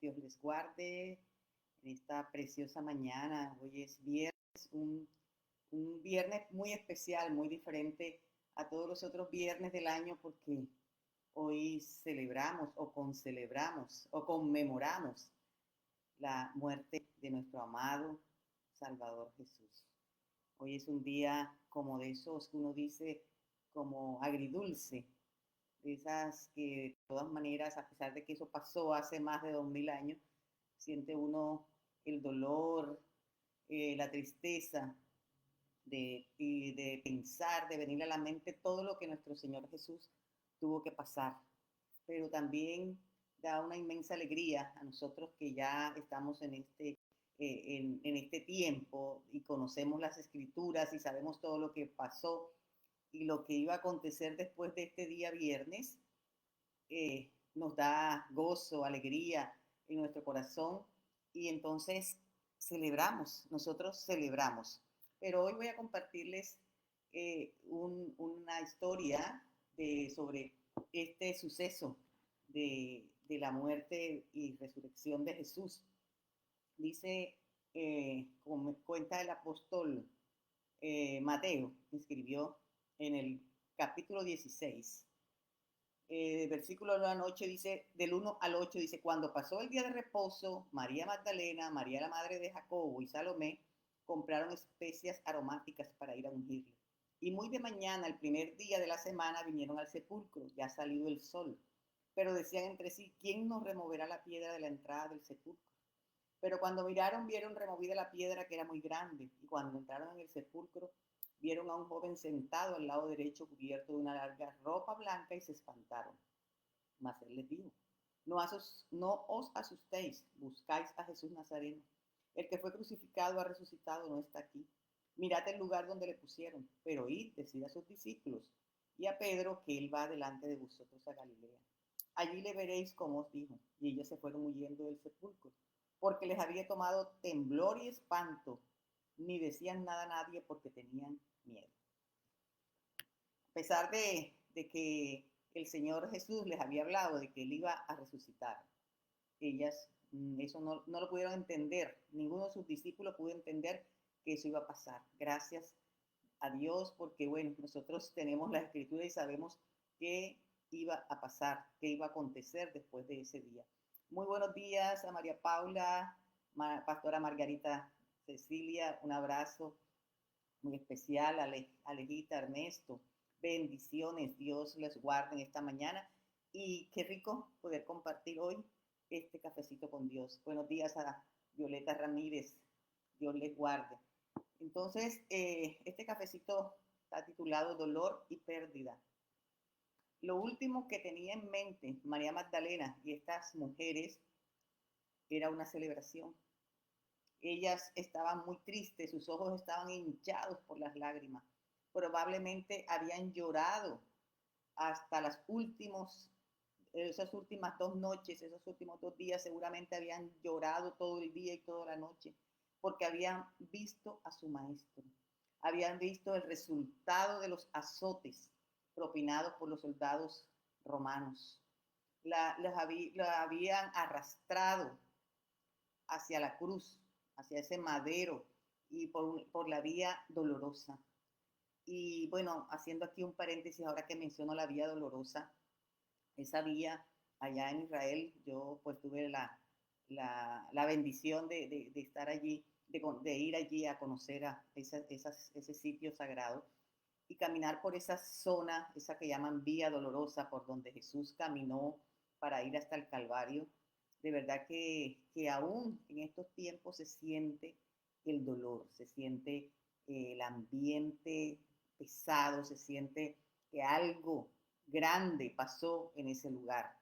Dios les guarde en esta preciosa mañana. Hoy es viernes, un viernes muy especial, muy diferente a todos los otros viernes del año porque hoy celebramos o concelebramos o conmemoramos la muerte de nuestro amado Salvador Jesús. Hoy es un día como de esos que uno dice como agridulce, de esas que de todas maneras, a pesar de que eso pasó hace más de 2000 años, siente uno el dolor, la tristeza de pensar, de venir a la mente todo lo que nuestro Señor Jesús tuvo que pasar. Pero también da una inmensa alegría a nosotros que ya estamos en este tiempo y conocemos las escrituras y sabemos todo lo que pasó y lo que iba a acontecer después de este día viernes. Nos da gozo, alegría en nuestro corazón y entonces nosotros celebramos. Pero hoy voy a compartirles una historia sobre este suceso de la muerte y resurrección de Jesús. Dice, como cuenta el apóstol Mateo, escribió en el capítulo 16, versículo de la noche dice, del 1 al 8 dice, cuando pasó el día de reposo, María Magdalena, María la madre de Jacobo y Salomé compraron especias aromáticas para ir a ungirle. Y muy de mañana, el primer día de la semana, vinieron al sepulcro, ya salido el sol. Pero decían entre sí, ¿quién nos removerá la piedra de la entrada del sepulcro? Pero cuando miraron, vieron removida la piedra que era muy grande. Y cuando entraron en el sepulcro, vieron a un joven sentado al lado derecho cubierto de una larga ropa blanca y se espantaron. Mas él les dijo, no os asustéis, buscáis a Jesús Nazareno. El que fue crucificado ha resucitado, no está aquí. Mirad el lugar donde le pusieron, pero id, decid a sus discípulos y a Pedro que él va delante de vosotros a Galilea. Allí le veréis como os dijo. Y ellos se fueron huyendo del sepulcro, porque les había tomado temblor y espanto, ni decían nada a nadie porque tenían miedo. A pesar de que el Señor Jesús les había hablado de que Él iba a resucitar, ellas eso no lo pudieron entender. Ninguno de sus discípulos pudo entender que eso iba a pasar. Gracias a Dios porque, bueno, nosotros tenemos la Escritura y sabemos qué iba a pasar, qué iba a acontecer después de ese día. Muy buenos días a María Paula, Pastora Margarita Cecilia, un abrazo muy especial, Alejita, Ernesto, bendiciones, Dios les guarde en esta mañana y qué rico poder compartir hoy este cafecito con Dios. Buenos días a Violeta Ramírez, Dios les guarde. Entonces, este cafecito está titulado Dolor y Pérdida. Lo último que tenía en mente María Magdalena y estas mujeres era una celebración. Ellas estaban muy tristes, sus ojos estaban hinchados por las lágrimas. Probablemente habían llorado hasta esas últimas 2 noches, esos últimos 2 días, seguramente habían llorado todo el día y toda la noche, porque habían visto a su maestro, habían visto el resultado de los azotes propinados por los soldados romanos. La habían arrastrado hacia la cruz, hacia ese madero y por la vía dolorosa. Y bueno, haciendo aquí un paréntesis, ahora que menciono la vía dolorosa, esa vía allá en Israel, yo pues tuve la bendición de estar allí, de ir allí a conocer a ese sitio sagrado y caminar por esa zona, esa que llaman vía dolorosa, por donde Jesús caminó para ir hasta el Calvario. De verdad que aún en estos tiempos se siente el dolor, se siente el ambiente pesado, se siente que algo grande pasó en ese lugar.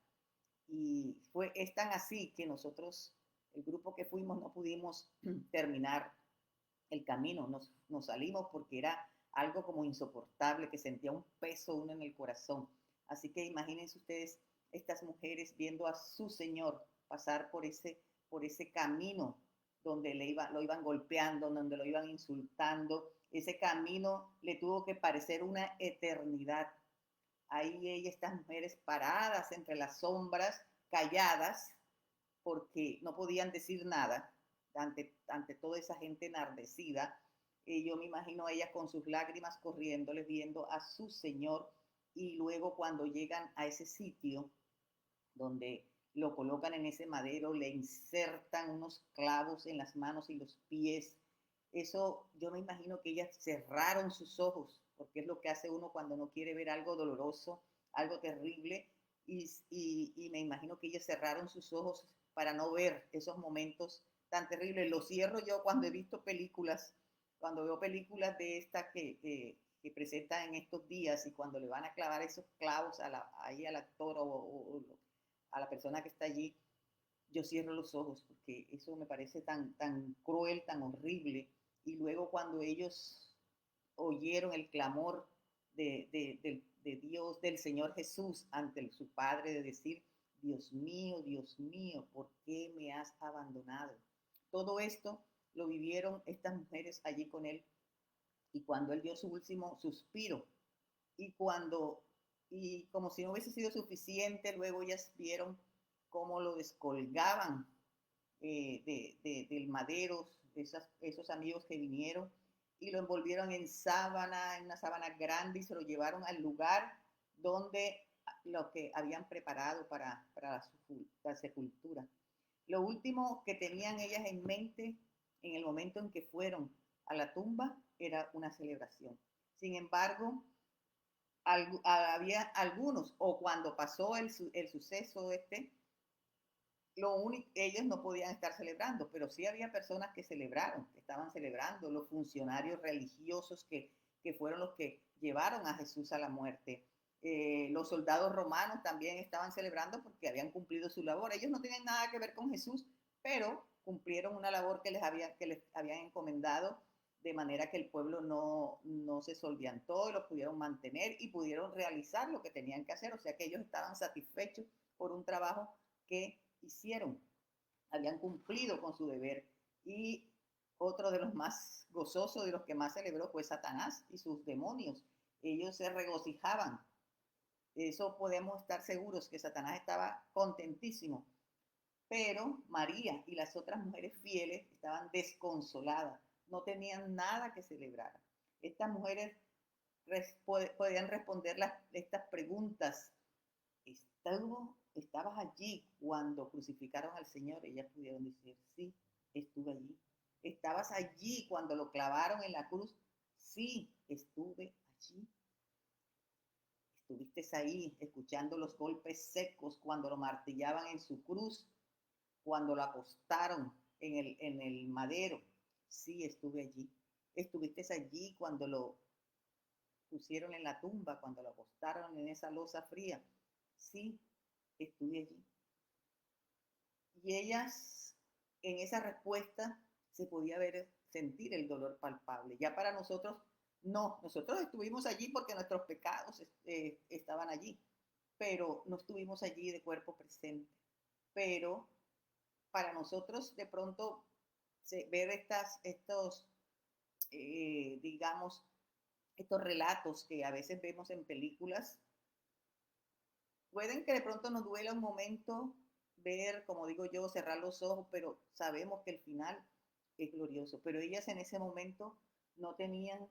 Y es tan así que nosotros, el grupo que fuimos, no pudimos terminar el camino, nos salimos porque era algo como insoportable, que sentía un peso uno en el corazón. Así que imagínense ustedes estas mujeres viendo a su Señor pasar por ese camino donde lo iban golpeando, donde lo iban insultando. Ese camino le tuvo que parecer una eternidad. Ahí estas mujeres paradas entre las sombras, calladas, porque no podían decir nada ante toda esa gente enardecida. Yo me imagino a ellas con sus lágrimas corriéndoles, viendo a su Señor, y luego cuando llegan a ese sitio donde lo colocan en ese madero, le insertan unos clavos en las manos y los pies. Eso yo me imagino que ellas cerraron sus ojos, porque es lo que hace uno cuando no quiere ver algo doloroso, algo terrible, y me imagino que ellas cerraron sus ojos para no ver esos momentos tan terribles. Los cierro yo cuando he visto películas, cuando veo películas de estas que presentan en estos días y cuando le van a clavar esos clavos ahí al actor o a la persona que está allí, yo cierro los ojos porque eso me parece tan cruel, tan horrible. Y luego cuando ellos oyeron el clamor de Dios, del Señor Jesús ante su Padre, de decir, Dios mío, ¿por qué me has abandonado? Todo esto lo vivieron estas mujeres allí con él, y cuando él dio su último suspiro, y cuando, y como si no hubiese sido suficiente, luego ellas vieron cómo lo descolgaban del madero, esos amigos que vinieron, y lo envolvieron en sábana, en una sábana grande, y se lo llevaron al lugar donde lo que habían preparado para la sepultura. Lo último que tenían ellas en mente en el momento en que fueron a la tumba era una celebración. Sin embargo, había algunos, o cuando pasó el suceso ellos no podían estar celebrando, pero sí había personas que celebraron, que estaban celebrando, los funcionarios religiosos que fueron los que llevaron a Jesús a la muerte. Los soldados romanos también estaban celebrando porque habían cumplido su labor. Ellos no tienen nada que ver con Jesús, pero cumplieron una labor que les habían encomendado, de manera que el pueblo no se solviantó y lo pudieron mantener y pudieron realizar lo que tenían que hacer. O sea que ellos estaban satisfechos por un trabajo que hicieron, habían cumplido con su deber. Y otro de los más gozosos, de los que más celebró, fue Satanás y sus demonios. Ellos se regocijaban. Eso podemos estar seguros, que Satanás estaba contentísimo. Pero María y las otras mujeres fieles estaban desconsoladas, no tenían nada que celebrar. Estas mujeres podían responder estas preguntas. ¿Estabas allí cuando crucificaron al Señor? Ellas pudieron decir, sí, estuve allí. ¿Estabas allí cuando lo clavaron en la cruz? Sí, estuve allí. ¿Estuviste ahí escuchando los golpes secos cuando lo martillaban en su cruz, cuando lo acostaron en el madero? Sí, estuve allí. ¿Estuviste allí cuando lo pusieron en la tumba, cuando lo acostaron en esa losa fría? Sí, estuve allí. Y ellas, en esa respuesta, se podía sentir el dolor palpable. Ya para nosotros, no, nosotros estuvimos allí porque nuestros pecados estaban allí, pero no estuvimos allí de cuerpo presente. Pero para nosotros, de pronto, ver digamos, estos relatos que a veces vemos en películas, pueden que de pronto nos duela un momento ver, como digo yo, cerrar los ojos, pero sabemos que el final es glorioso. Pero ellas en ese momento no tenían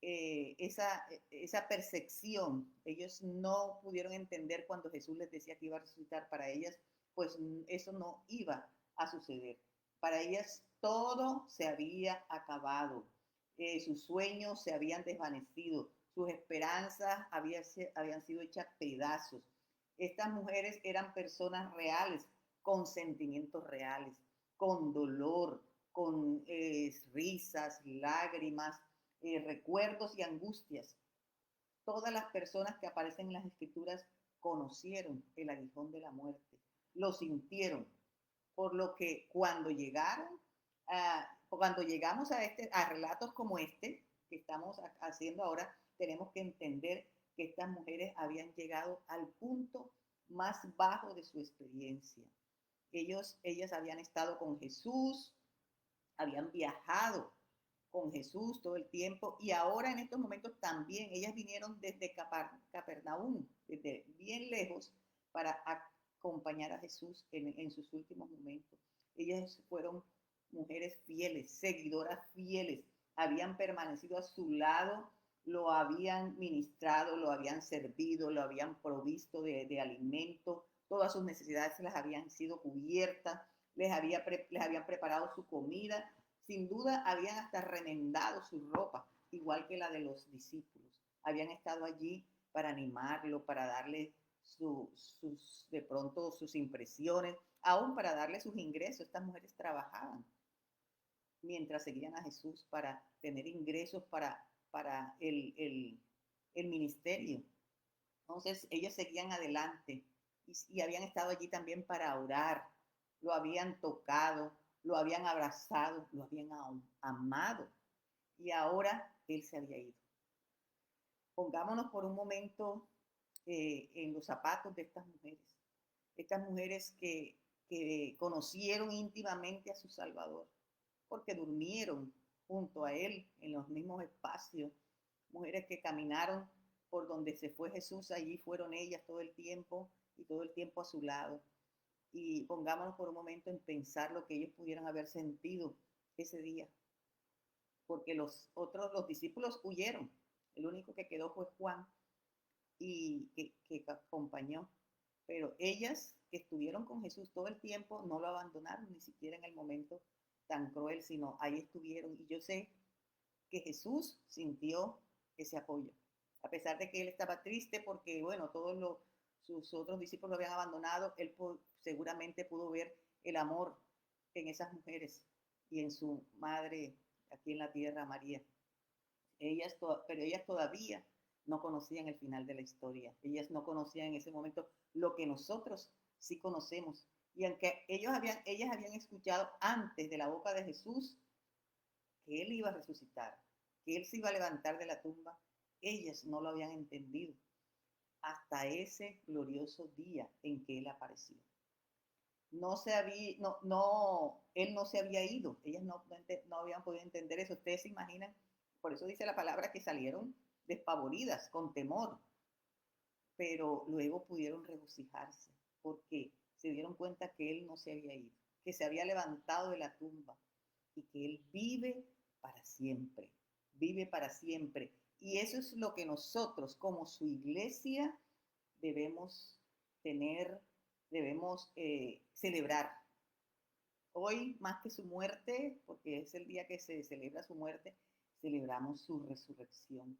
esa percepción. Ellos no pudieron entender cuando Jesús les decía que iba a resucitar. Para ellas, pues eso no iba a suceder. Para ellas todo se había acabado. Sus sueños se habían desvanecido. Sus esperanzas habían sido hechas pedazos. Estas mujeres eran personas reales, con sentimientos reales, con dolor, con risas, lágrimas, recuerdos y angustias. Todas las personas que aparecen en las escrituras conocieron el aguijón de la muerte, lo sintieron, por lo que cuando llegamos a relatos como este que estamos haciendo ahora, tenemos que entender que estas mujeres habían llegado al punto más bajo de su experiencia. Ellas habían estado con Jesús, habían viajado con Jesús todo el tiempo, y ahora en estos momentos también ellas vinieron desde Capernaum, desde bien lejos, para acompañar a Jesús en sus últimos momentos. Ellas fueron mujeres fieles, seguidoras fieles, habían permanecido a su lado, lo habían ministrado, lo habían servido, lo habían provisto de alimento, todas sus necesidades las habían sido cubiertas, les habían preparado su comida, sin duda habían hasta remendado su ropa, igual que la de los discípulos. Habían estado allí para animarlo, para darle de pronto sus impresiones, aún para darle sus ingresos. Estas mujeres trabajaban mientras seguían a Jesús para tener ingresos para el ministerio. Entonces ellos seguían adelante y habían estado allí también para orar, lo habían tocado, lo habían abrazado, lo habían amado y ahora él se había ido. Pongámonos por un momento en los zapatos de estas mujeres que conocieron íntimamente a su Salvador, porque durmieron junto a él en los mismos espacios, mujeres que caminaron por donde se fue Jesús, allí fueron ellas todo el tiempo y todo el tiempo a su lado. Y pongámonos por un momento en pensar lo que ellos pudieran haber sentido ese día, porque los discípulos huyeron, el único que quedó fue Juan y que acompañó, pero ellas que estuvieron con Jesús todo el tiempo no lo abandonaron, ni siquiera en el momento tan cruel, sino ahí estuvieron. Y yo sé que Jesús sintió ese apoyo, a pesar de que él estaba triste porque, bueno, sus otros discípulos lo habían abandonado, él seguramente pudo ver el amor en esas mujeres y en su madre aquí en la tierra, María. Pero ellas todavía no conocían el final de la historia. Ellas no conocían en ese momento lo que nosotros sí conocemos. Y aunque ellas habían escuchado antes de la boca de Jesús que él iba a resucitar, que él se iba a levantar de la tumba, ellas no lo habían entendido hasta ese glorioso día en que él apareció. Él no se había ido, ellas no habían podido entender eso. Ustedes se imaginan, por eso dice la palabra que salieron despavoridas, con temor, pero luego pudieron regocijarse porque se dieron cuenta que él no se había ido, que se había levantado de la tumba y que él vive para siempre, vive para siempre. Y eso es lo que nosotros como su iglesia debemos tener, debemos celebrar. Hoy, más que su muerte, porque es el día que se celebra su muerte, celebramos su resurrección,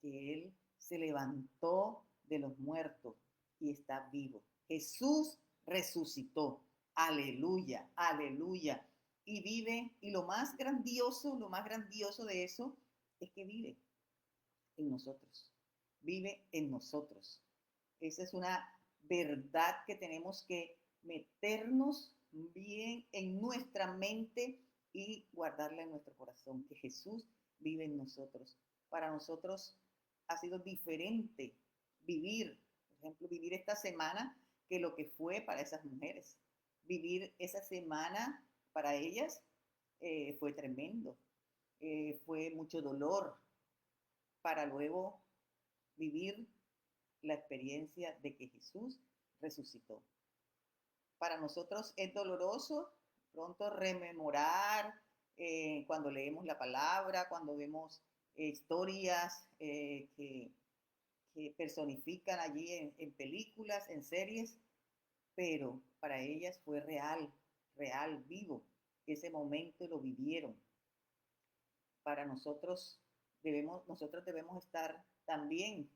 que él se levantó de los muertos y está vivo. Jesús resucitó. Aleluya, aleluya. Y vive, y lo más grandioso de eso es que vive en nosotros. Vive en nosotros. Esa es una verdad que tenemos que meternos bien en nuestra mente y guardarla en nuestro corazón, que Jesús vive en nosotros. Para nosotros ha sido diferente vivir, por ejemplo, vivir esta semana que lo que fue para esas mujeres. Vivir esa semana para ellas fue tremendo, fue mucho dolor, para luego vivir la experiencia de que Jesús resucitó. Para nosotros es doloroso pronto rememorar cuando leemos la palabra, cuando vemos historias que personifican allí en películas, en series, pero para ellas fue real, real, vivo. Ese momento lo vivieron. Para nosotros debemos estar también,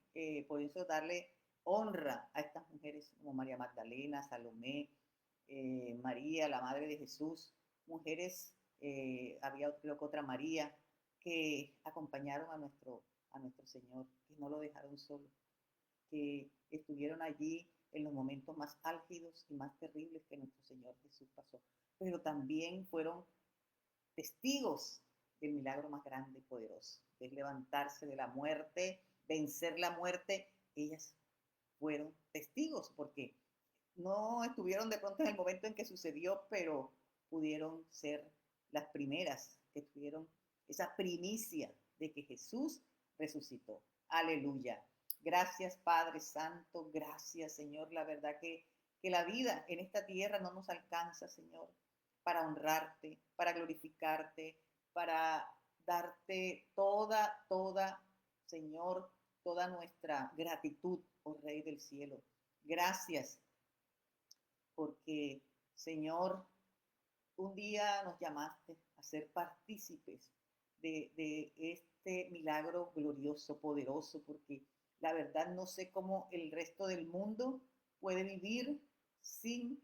por eso darle honra a estas mujeres como María Magdalena, Salomé, María, la Madre de Jesús, mujeres, había creo que otra María, que acompañaron a nuestro Señor, que no lo dejaron solo, que estuvieron allí en los momentos más álgidos y más terribles que nuestro Señor Jesús pasó, pero también fueron testigos del milagro más grande y poderoso, que es levantarse de la muerte, vencer la muerte. Ellas fueron testigos porque no estuvieron de pronto en el momento en que sucedió, pero pudieron ser las primeras que tuvieron esa primicia de que Jesús resucitó. Aleluya. Gracias, Padre Santo. Gracias, Señor. La verdad que que la vida en esta tierra no nos alcanza, Señor, para honrarte, para glorificarte, para darte toda, Señor, toda nuestra gratitud, oh Rey del cielo. Gracias porque, Señor, un día nos llamaste a ser partícipes de este milagro glorioso, poderoso, porque la verdad no sé cómo el resto del mundo puede vivir sin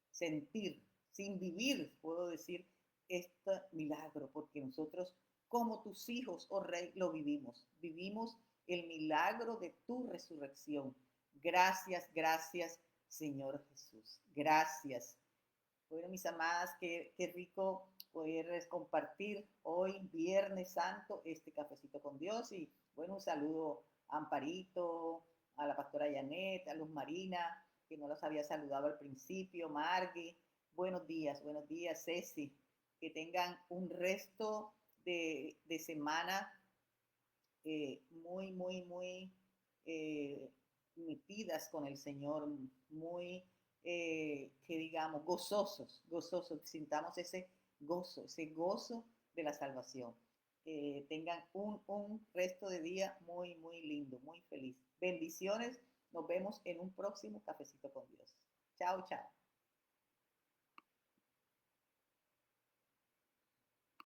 sentir, sin vivir, puedo decir, este milagro, porque nosotros como tus hijos, oh Rey, lo vivimos. Vivimos el milagro de tu resurrección. Gracias, gracias, Señor Jesús. Gracias. Bueno, mis amadas, qué rico poder compartir hoy, Viernes Santo, este cafecito con Dios. Y bueno, un saludo a Amparito, a la pastora Janet, a Luz Marina, que no las había saludado al principio, Margie. Buenos días, Ceci. Que tengan un resto de semana muy metidas con el Señor, muy, que digamos, gozosos, sintamos ese gozo de la salvación. Tengan un resto de día muy lindo, muy feliz. Bendiciones, nos vemos en un próximo cafecito con Dios. Chao, chao.